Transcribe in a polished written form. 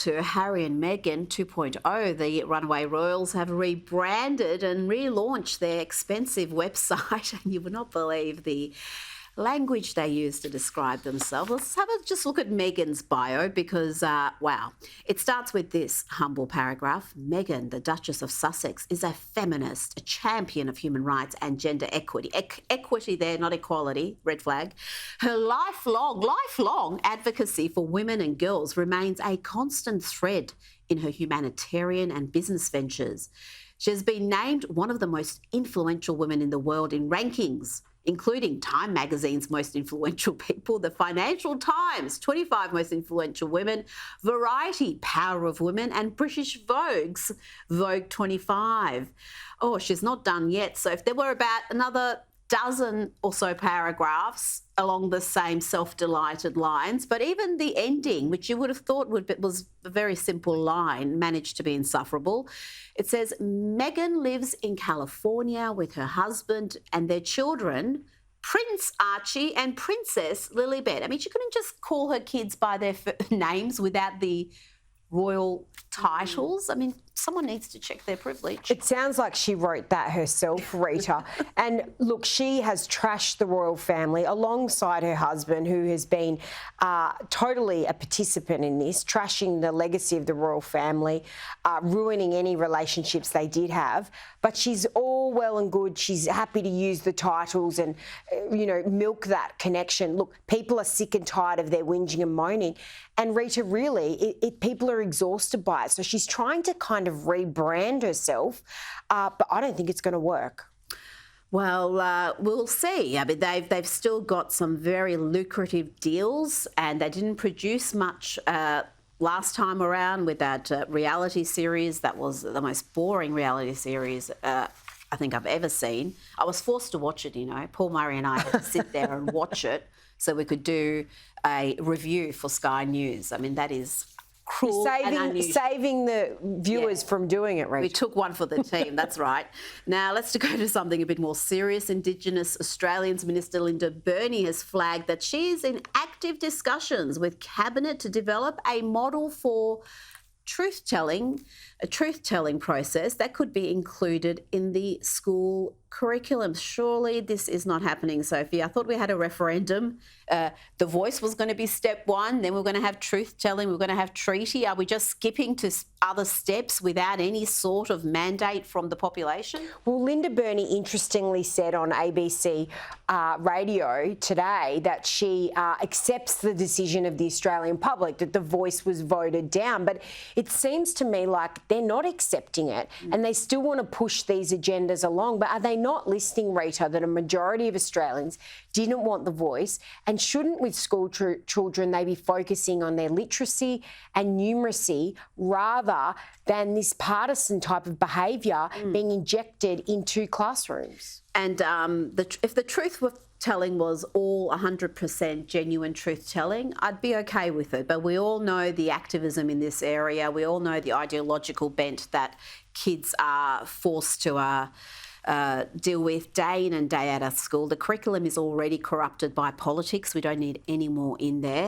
To Harry and Meghan 2.0, the Runaway Royals have rebranded and relaunched their expensive website, and you would not believe the language they use to describe themselves. Let's have a just look at Meghan's bio because, wow, it starts with this humble paragraph. Meghan, the Duchess of Sussex, is a feminist, a champion of human rights and gender equity. Equity there, not equality, red flag. Her lifelong advocacy for women and girls remains a constant thread in her humanitarian and business ventures. She has been named one of the most influential women in the world in rankings, including Time magazine's most influential people, the Financial Times, 25 most influential women, Variety, Power of Women, and British Vogue's Vogue 25. Oh, she's not done yet. So if there were about another dozen or so paragraphs along the same self-delighted lines, but even the ending, which you would have thought was a very simple line, managed to be insufferable. It says, Meghan lives in California with her husband and their children, Prince Archie and Princess Lilibet. I mean, she couldn't just call her kids by their names without the royal titles. I mean, someone needs to check their privilege. It sounds like she wrote that herself, Rita. And look, she has trashed the royal family alongside her husband, who has been totally a participant in this, trashing the legacy of the royal family, ruining any relationships they did have. But she's all well and good. She's happy to use the titles and, milk that connection. Look, people are sick and tired of their whinging and moaning. And Rita, really, people are exhausted by it. So she's trying to kind of rebrand herself, but I don't think it's going to work. Well, we'll see. I mean, they've still got some very lucrative deals, and they didn't produce much last time around with that reality series. That was the most boring reality series I think I've ever seen. I was forced to watch it, Paul Murray and I had to sit there and watch it so we could do a review for Sky News. I mean, that is cruel and unusual. Saving the viewers from doing it, Rachel. We took one for the team, that's right. Now, let's go to something a bit more serious. Indigenous Australians Minister Linda Burney has flagged that she is in active discussions with Cabinet to develop a model for a truth-telling process that could be included in the school curriculum. Surely this is not happening, Sophie. I thought we had a referendum. The Voice was going to be step one, then we're going to have truth-telling, we're going to have treaty. Are we just skipping to other steps without any sort of mandate from the population? Well, Linda Burney interestingly said on ABC radio today that she accepts the decision of the Australian public, that the Voice was voted down. But it seems to me like they're not accepting it and they still want to push these agendas along. But are they not listening, Rita, that a majority of Australians didn't want the Voice? And shouldn't, with school children, they be focusing on their literacy and numeracy rather than this partisan type of behaviour being injected into classrooms? And if the truth-telling was all 100% genuine truth-telling, I'd be okay with it. But we all know the activism in this area. We all know the ideological bent that kids are forced to deal with day in and day out of school. The curriculum is already corrupted by politics. We don't need any more in there.